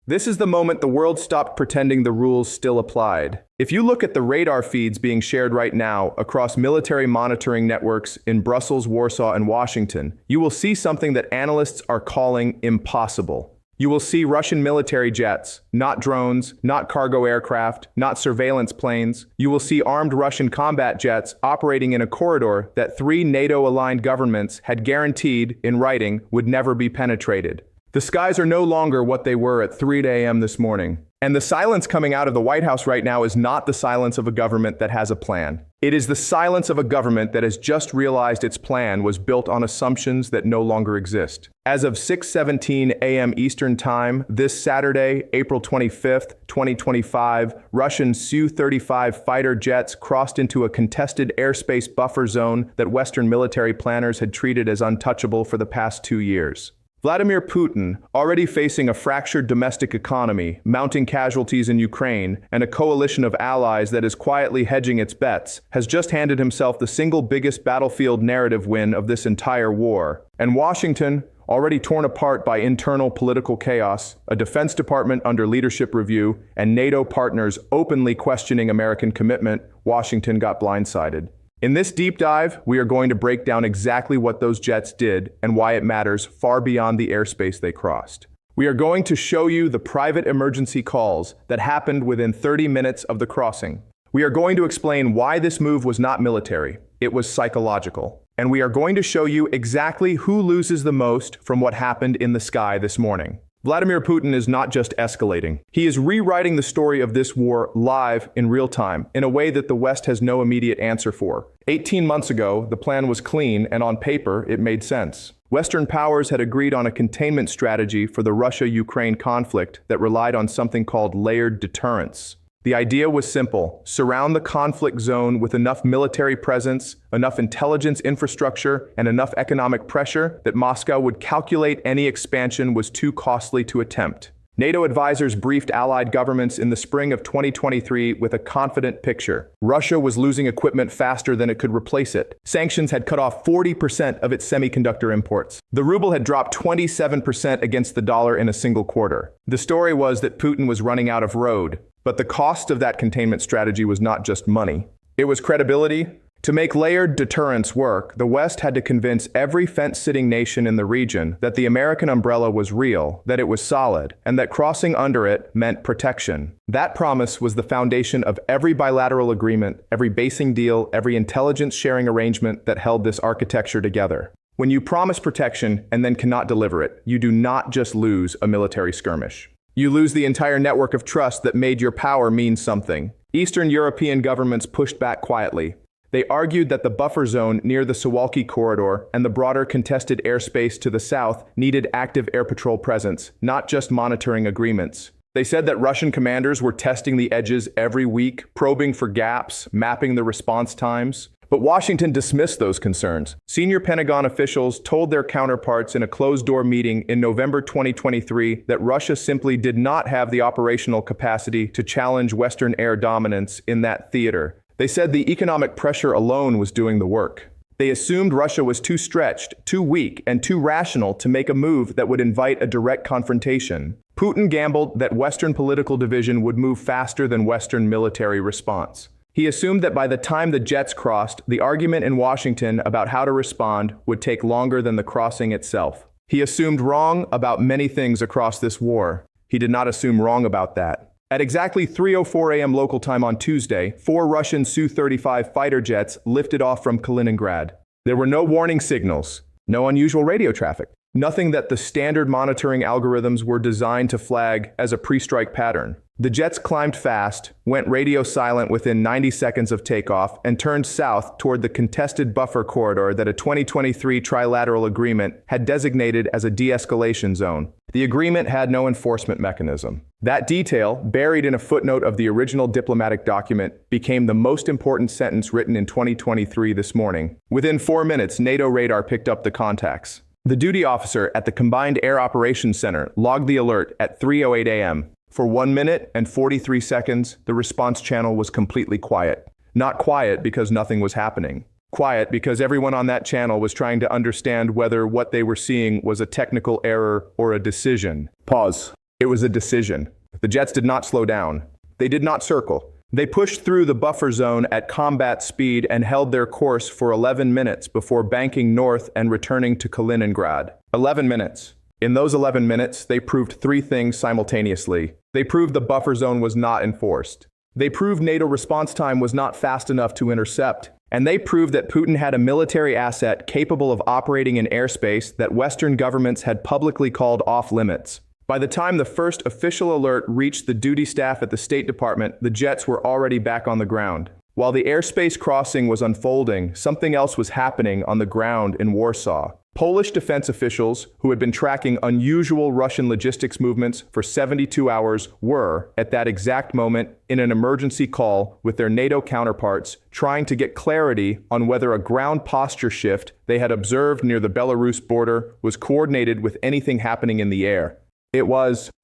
This is the moment the world stopped pretending the rules still applied. If you look at the radar feeds being shared right now across military monitoring networks in Brussels, Warsaw, and Washington, you will see something that analysts are calling impossible. You will see Russian military jets, not drones, not cargo aircraft, not surveillance planes. You will see armed Russian combat jets operating in a corridor that 3 NATO-aligned governments had guaranteed, in writing, would never be penetrated. The skies are no longer what they were at 3 a.m. this morning. And the silence coming out of the White House right now is not the silence of a government that has a plan. It is the silence of a government that has just realized its plan was built on assumptions that no longer exist. As of 6:17 a.m. Eastern Time, this Saturday, April 25th, 2025, Russian Su-35 fighter jets crossed into a contested airspace buffer zone that Western military planners had treated as untouchable for the past 2 years. Vladimir Putin, already facing a fractured domestic economy, mounting casualties in Ukraine, and a coalition of allies that is quietly hedging its bets, has just handed himself the single biggest battlefield narrative win of this entire war. And Washington, already torn apart by internal political chaos, a Defense Department under leadership review, and NATO partners openly questioning American commitment, Washington got blindsided. In this deep dive, we are going to break down exactly what those jets did and why it matters far beyond the airspace they crossed. We are going to show you the private emergency calls that happened within 30 minutes of the crossing. We are going to explain why this move was not military, it was psychological. And we are going to show you exactly who loses the most from what happened in the sky this morning. Vladimir Putin is not just escalating. He is rewriting the story of this war live in real time in a way that the West has no immediate answer for. 18 months ago, the plan was clean and on paper, it made sense. Western powers had agreed on a containment strategy for the Russia-Ukraine conflict that relied on something called layered deterrence. The idea was simple: surround the conflict zone with enough military presence, enough intelligence infrastructure, and enough economic pressure that Moscow would calculate any expansion was too costly to attempt. NATO advisors briefed allied governments in the spring of 2023 with a confident picture. Russia was losing equipment faster than it could replace it. Sanctions had cut off 40% of its semiconductor imports. The ruble had dropped 27% against the dollar in a single quarter. The story was that Putin was running out of road. But the cost of that containment strategy was not just money. It was credibility. To make layered deterrence work, the West had to convince every fence-sitting nation in the region that the American umbrella was real, that it was solid, and that crossing under it meant protection. That promise was the foundation of every bilateral agreement, every basing deal, every intelligence-sharing arrangement that held this architecture together. When you promise protection and then cannot deliver it, you do not just lose a military skirmish. You lose the entire network of trust that made your power mean something. Eastern European governments pushed back quietly. They argued that the buffer zone near the Suwalki corridor and the broader contested airspace to the south needed active air patrol presence, not just monitoring agreements. They said that Russian commanders were testing the edges every week, probing for gaps, mapping the response times. But Washington dismissed those concerns. Senior Pentagon officials told their counterparts in a closed-door meeting in November 2023 that Russia simply did not have the operational capacity to challenge Western air dominance in that theater. They said the economic pressure alone was doing the work. They assumed Russia was too stretched, too weak, and too rational to make a move that would invite a direct confrontation. Putin gambled that Western political division would move faster than Western military response. He assumed that by the time the jets crossed, the argument in Washington about how to respond would take longer than the crossing itself. He assumed wrong about many things across this war. He did not assume wrong about that. At exactly 3:04 a.m. local time on Tuesday, 4 Russian Su-35 fighter jets lifted off from Kaliningrad. There were no warning signals, no unusual radio traffic, nothing that the standard monitoring algorithms were designed to flag as a pre-strike pattern. The jets climbed fast, went radio silent within 90 seconds of takeoff, and turned south toward the contested buffer corridor that a 2023 trilateral agreement had designated as a de-escalation zone. The agreement had no enforcement mechanism. That detail, buried in a footnote of the original diplomatic document, became the most important sentence written in 2023 this morning. Within 4 minutes, NATO radar picked up the contacts. The duty officer at the Combined Air Operations Center logged the alert at 3:08 a.m. For 1 minute and 43 seconds, the response channel was completely quiet. Not quiet because nothing was happening. Quiet because everyone on that channel was trying to understand whether what they were seeing was a technical error or a decision. Pause. It was a decision. The jets did not slow down. They did not circle. They pushed through the buffer zone at combat speed and held their course for 11 minutes before banking north and returning to Kaliningrad. 11 minutes. In those 11 minutes, they proved three things simultaneously. They proved the buffer zone was not enforced. They proved NATO response time was not fast enough to intercept. And they proved that Putin had a military asset capable of operating in airspace that Western governments had publicly called off limits. By the time the first official alert reached the duty staff at the State Department, the jets were already back on the ground. While the airspace crossing was unfolding, something else was happening on the ground in Warsaw. Polish defense officials, who had been tracking unusual Russian logistics movements for 72 hours, were, at that exact moment, in an emergency call with their NATO counterparts, trying to get clarity on whether a ground posture shift they had observed near the Belarus border was coordinated with anything happening in the air.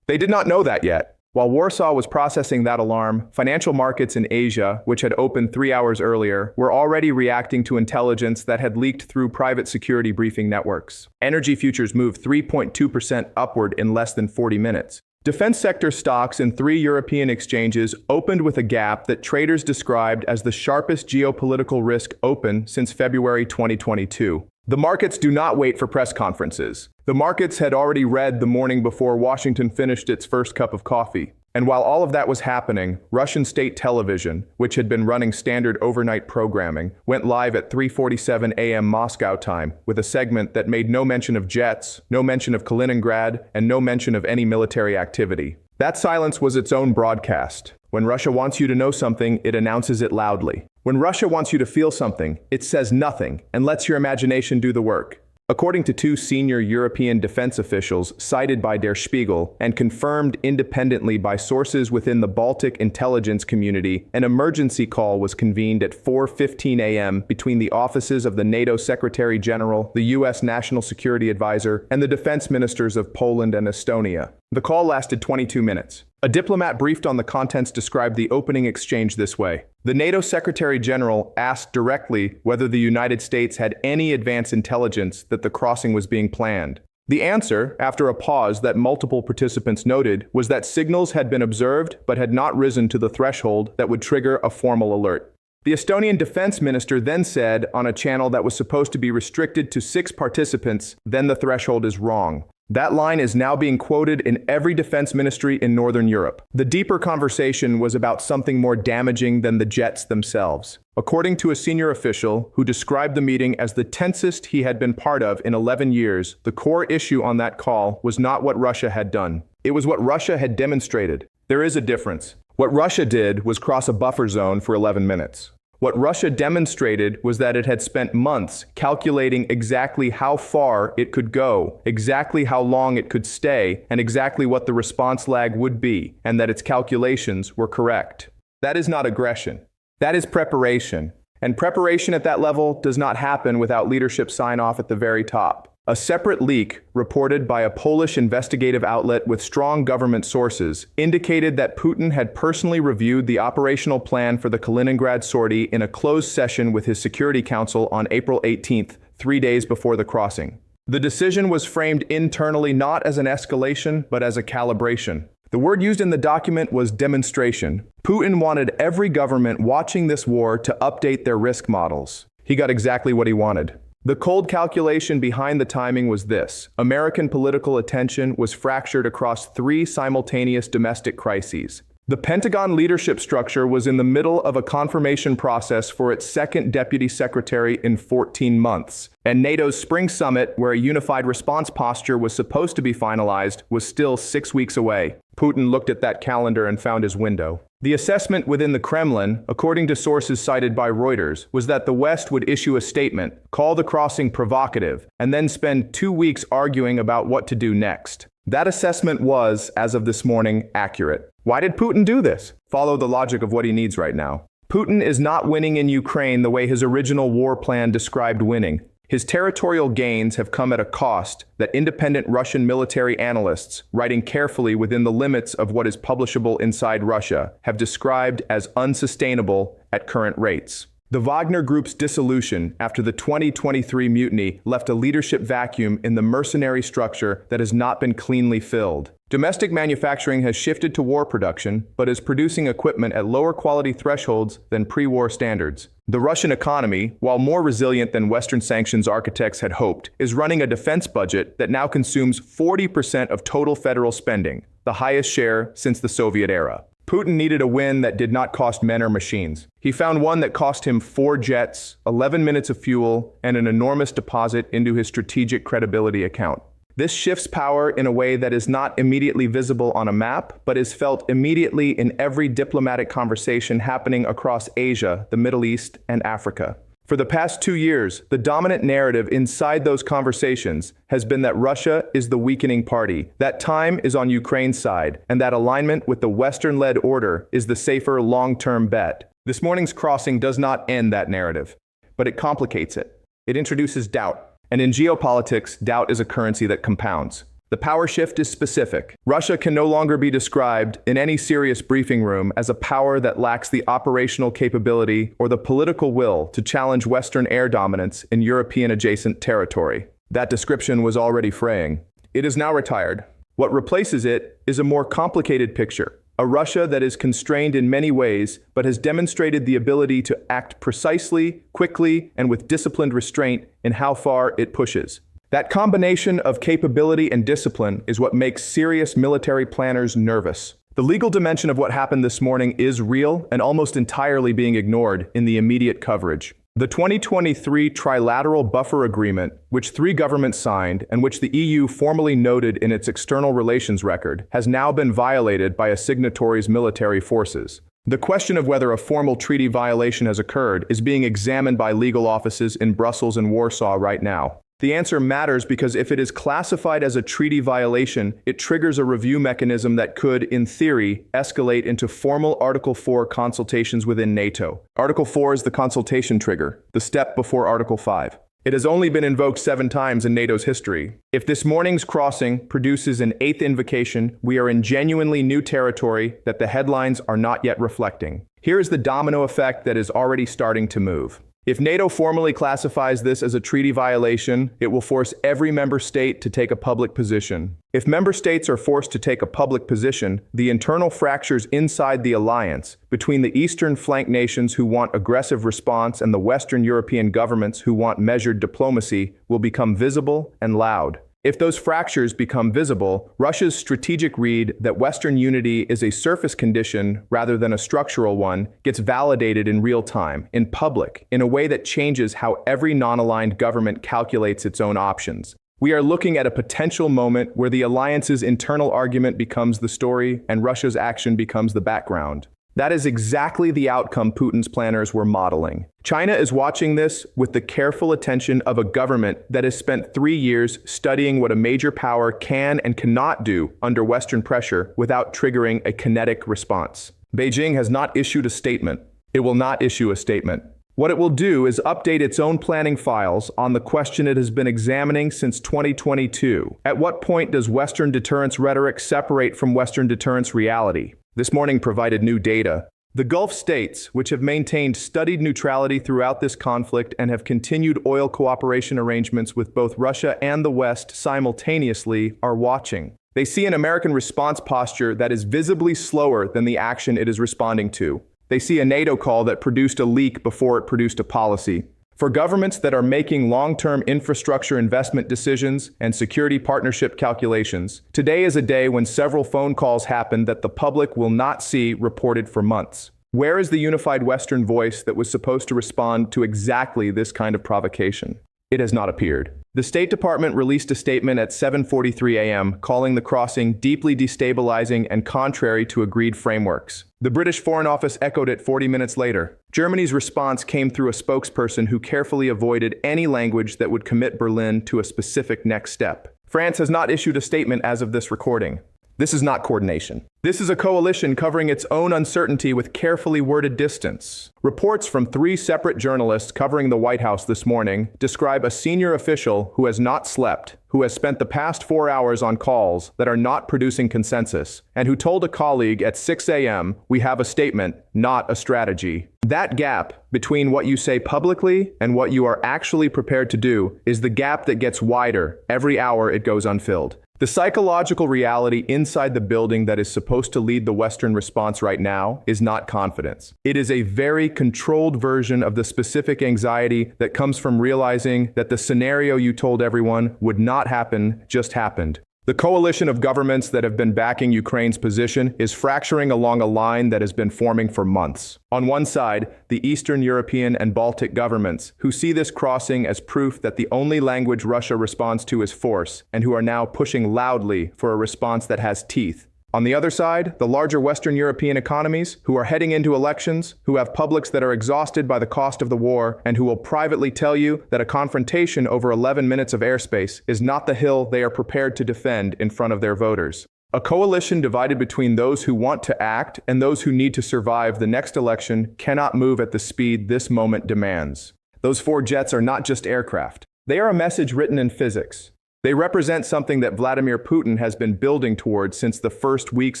They did not know that yet. While Warsaw was processing that alarm, financial markets in Asia, which had opened 3 hours earlier, were already reacting to intelligence that had leaked through private security briefing networks. Energy futures moved 3.2% upward in less than 40 minutes. Defense sector stocks in 3 European exchanges opened with a gap that traders described as the sharpest geopolitical risk open since February 2022. The markets do not wait for press conferences. The markets had already read the morning before Washington finished its first cup of coffee. And while all of that was happening, Russian state television, which had been running standard overnight programming, went live at 3:47 a.m. Moscow time with a segment that made no mention of jets, no mention of Kaliningrad, and no mention of any military activity. That silence was its own broadcast. When Russia wants you to know something, it announces it loudly. When Russia wants you to feel something, it says nothing and lets your imagination do the work. According to 2 senior European defense officials cited by Der Spiegel and confirmed independently by sources within the Baltic intelligence community, an emergency call was convened at 4:15 a.m. between the offices of the NATO Secretary General, the U.S. National Security Advisor, and the defense ministers of Poland and Estonia. The call lasted 22 minutes. A diplomat briefed on the contents described the opening exchange this way. The NATO Secretary General asked directly whether the United States had any advance intelligence that the crossing was being planned. The answer, after a pause that multiple participants noted, was that signals had been observed but had not risen to the threshold that would trigger a formal alert. The Estonian defense minister then said on a channel that was supposed to be restricted to 6 participants, "Then the threshold is wrong." That line is now being quoted in every defense ministry in Northern Europe. The deeper conversation was about something more damaging than the jets themselves. According to a senior official who described the meeting as the tensest he had been part of in 11 years, the core issue on that call was not what Russia had done. It was what Russia had demonstrated. There is a difference. What Russia did was cross a buffer zone for 11 minutes. What Russia demonstrated was that it had spent months calculating exactly how far it could go, exactly how long it could stay, and exactly what the response lag would be, and that its calculations were correct. That is not aggression. That is preparation. And preparation at that level does not happen without leadership sign-off at the very top. A separate leak, reported by a Polish investigative outlet with strong government sources, indicated that Putin had personally reviewed the operational plan for the Kaliningrad sortie in a closed session with his Security Council on April 18th, 3 days before the crossing. The decision was framed internally not as an escalation, but as a calibration. The word used in the document was demonstration. Putin wanted every government watching this war to update their risk models. He got exactly what he wanted. The cold calculation behind the timing was this: American political attention was fractured across 3 simultaneous domestic crises. The Pentagon leadership structure was in the middle of a confirmation process for its second deputy secretary in 14 months, and NATO's spring summit, where a unified response posture was supposed to be finalized, was still 6 weeks away. Putin looked at that calendar and found his window. The assessment within the Kremlin, according to sources cited by Reuters, was that the West would issue a statement, call the crossing provocative, and then spend 2 weeks arguing about what to do next. That assessment was, as of this morning, accurate. Why did Putin do this? Follow the logic of what he needs right now. Putin is not winning in Ukraine the way his original war plan described winning. His territorial gains have come at a cost that independent Russian military analysts, writing carefully within the limits of what is publishable inside Russia, have described as unsustainable at current rates. The Wagner Group's dissolution after the 2023 mutiny left a leadership vacuum in the mercenary structure that has not been cleanly filled. Domestic manufacturing has shifted to war production, but is producing equipment at lower quality thresholds than pre-war standards. The Russian economy, while more resilient than Western sanctions architects had hoped, is running a defense budget that now consumes 40% of total federal spending, the highest share since the Soviet era. Putin needed a win that did not cost men or machines. He found one that cost him 4 jets, 11 minutes of fuel, and an enormous deposit into his strategic credibility account. This shifts power in a way that is not immediately visible on a map, but is felt immediately in every diplomatic conversation happening across Asia, the Middle East, and Africa. For the past 2 years, the dominant narrative inside those conversations has been that Russia is the weakening party, that time is on Ukraine's side, and that alignment with the Western-led order is the safer long-term bet. This morning's crossing does not end that narrative, but it complicates it. It introduces doubt. And in geopolitics, doubt is a currency that compounds. The power shift is specific. Russia can no longer be described in any serious briefing room as a power that lacks the operational capability or the political will to challenge Western air dominance in European-adjacent territory. That description was already fraying. It is now retired. What replaces it is a more complicated picture. A Russia that is constrained in many ways, but has demonstrated the ability to act precisely, quickly, and with disciplined restraint in how far it pushes. That combination of capability and discipline is what makes serious military planners nervous. The legal dimension of what happened this morning is real and almost entirely being ignored in the immediate coverage. The 2023 Trilateral Buffer Agreement, which 3 governments signed and which the EU formally noted in its external relations record, has now been violated by a signatory's military forces. The question of whether a formal treaty violation has occurred is being examined by legal offices in Brussels and Warsaw right now. The answer matters because if it is classified as a treaty violation, it triggers a review mechanism that could, in theory, escalate into formal Article 4 consultations within NATO. Article 4 is the consultation trigger, the step before Article 5. It has only been invoked 7 times in NATO's history. If this morning's crossing produces an 8th invocation, we are in genuinely new territory that the headlines are not yet reflecting. Here is the domino effect that is already starting to move. If NATO formally classifies this as a treaty violation, it will force every member state to take a public position. If member states are forced to take a public position, the internal fractures inside the alliance between the eastern flank nations who want aggressive response and the Western European governments who want measured diplomacy will become visible and loud. If those fractures become visible, Russia's strategic read that Western unity is a surface condition rather than a structural one gets validated in real time, in public, in a way that changes how every non-aligned government calculates its own options. We are looking at a potential moment where the alliance's internal argument becomes the story and Russia's action becomes the background. That is exactly the outcome Putin's planners were modeling. China is watching this with the careful attention of a government that has spent 3 years studying what a major power can and cannot do under Western pressure without triggering a kinetic response. Beijing has not issued a statement. It will not issue a statement. What it will do is update its own planning files on the question it has been examining since 2022. At what point does Western deterrence rhetoric separate from Western deterrence reality? This morning provided new data. The Gulf states, which have maintained studied neutrality throughout this conflict and have continued oil cooperation arrangements with both Russia and the West simultaneously, are watching. They see an American response posture that is visibly slower than the action it is responding to. They see a NATO call that produced a leak before it produced a policy. For governments that are making long-term infrastructure investment decisions and security partnership calculations, today is a day when several phone calls happen that the public will not see reported for months. Where is the unified Western voice that was supposed to respond to exactly this kind of provocation? It has not appeared. The State Department released a statement at 7:43 a.m. calling the crossing deeply destabilizing and contrary to agreed frameworks. The British Foreign Office echoed it 40 minutes later. Germany's response came through a spokesperson who carefully avoided any language that would commit Berlin to a specific next step. France has not issued a statement as of this recording. This is not coordination. This is a coalition covering its own uncertainty with carefully worded distance. Reports from 3 separate journalists covering the White House this morning describe a senior official who has not slept, who has spent the past 4 hours on calls that are not producing consensus, and who told a colleague at 6 a.m., "We have a statement, not a strategy." That gap between what you say publicly and what you are actually prepared to do is the gap that gets wider every hour it goes unfilled. The psychological reality inside the building that is supposed to lead the Western response right now is not confidence. It is a very controlled version of the specific anxiety that comes from realizing that the scenario you told everyone would not happen just happened. The coalition of governments that have been backing Ukraine's position is fracturing along a line that has been forming for months. On one side, the Eastern European and Baltic governments, who see this crossing as proof that the only language Russia responds to is force, and who are now pushing loudly for a response that has teeth. On the other side, the larger Western European economies, who are heading into elections, who have publics that are exhausted by the cost of the war, and who will privately tell you that a confrontation over 11 minutes of airspace is not the hill they are prepared to defend in front of their voters. A coalition divided between those who want to act and those who need to survive the next election cannot move at the speed this moment demands. Those 4 jets are not just aircraft. They are a message written in physics. They represent something that Vladimir Putin has been building towards since the first weeks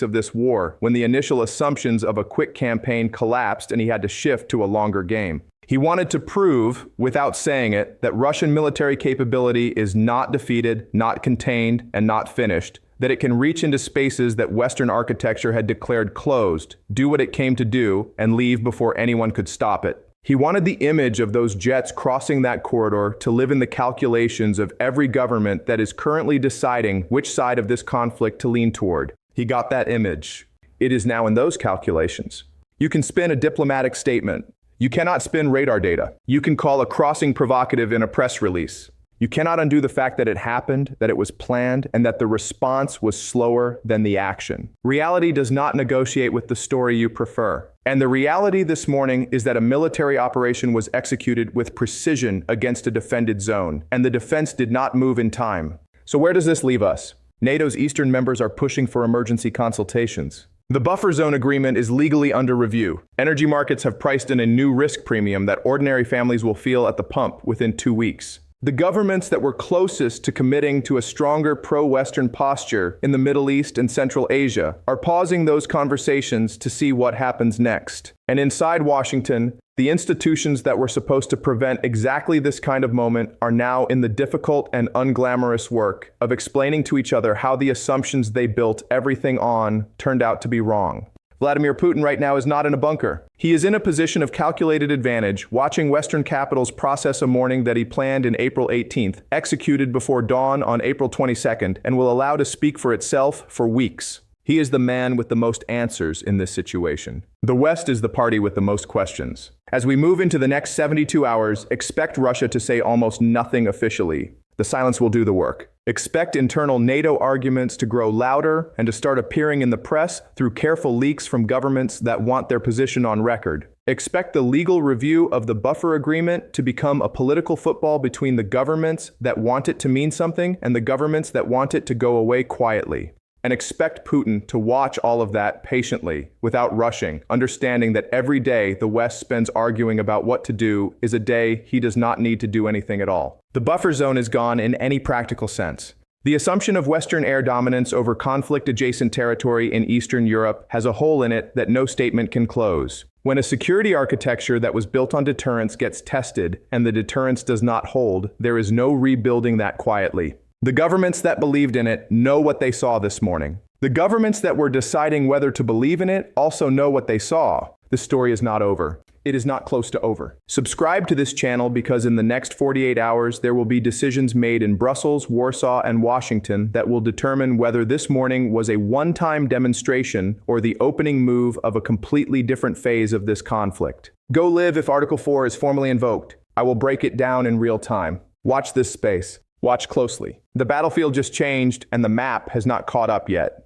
of this war, when the initial assumptions of a quick campaign collapsed and he had to shift to a longer game. He wanted to prove, without saying it, that Russian military capability is not defeated, not contained, and not finished, that it can reach into spaces that Western architecture had declared closed, do what it came to do, and leave before anyone could stop it. He wanted the image of those jets crossing that corridor to live in the calculations of every government that is currently deciding which side of this conflict to lean toward. He got that image. It is now in those calculations. You can spin a diplomatic statement. You cannot spin radar data. You can call a crossing provocative in a press release. You cannot undo the fact that it happened, that it was planned, and that the response was slower than the action. Reality does not negotiate with the story you prefer. And the reality this morning is that a military operation was executed with precision against a defended zone, and the defense did not move in time. So where does this leave us? NATO's eastern members are pushing for emergency consultations. The buffer zone agreement is legally under review. Energy markets have priced in a new risk premium that ordinary families will feel at the pump within 2 weeks. The governments that were closest to committing to a stronger pro-Western posture in the Middle East and Central Asia are pausing those conversations to see what happens next. And inside Washington, the institutions that were supposed to prevent exactly this kind of moment are now in the difficult and unglamorous work of explaining to each other how the assumptions they built everything on turned out to be wrong. Vladimir Putin right now is not in a bunker. He is in a position of calculated advantage, watching Western capitals process a morning that he planned in April 18th, executed before dawn on April 22nd, and will allow to speak for itself for weeks. He is the man with the most answers in this situation. The West is the party with the most questions. As we move into the next 72 hours, expect Russia to say almost nothing officially. The silence will do the work. Expect internal NATO arguments to grow louder and to start appearing in the press through careful leaks from governments that want their position on record. Expect the legal review of the buffer agreement to become a political football between the governments that want it to mean something and the governments that want it to go away quietly. And expect Putin to watch all of that patiently, without rushing, understanding that every day the West spends arguing about what to do is a day he does not need to do anything at all. The buffer zone is gone in any practical sense. The assumption of Western air dominance over conflict-adjacent territory in Eastern Europe has a hole in it that no statement can close. When a security architecture that was built on deterrence gets tested and the deterrence does not hold, there is no rebuilding that quietly. The governments that believed in it know what they saw this morning. The governments that were deciding whether to believe in it also know what they saw. The story is not over. It is not close to over. Subscribe to this channel because in the next 48 hours, there will be decisions made in Brussels, Warsaw, and Washington that will determine whether this morning was a one-time demonstration or the opening move of a completely different phase of this conflict. Go live if Article 4 is formally invoked. I will break it down in real time. Watch this space. Watch closely. The battlefield just changed and the map has not caught up yet.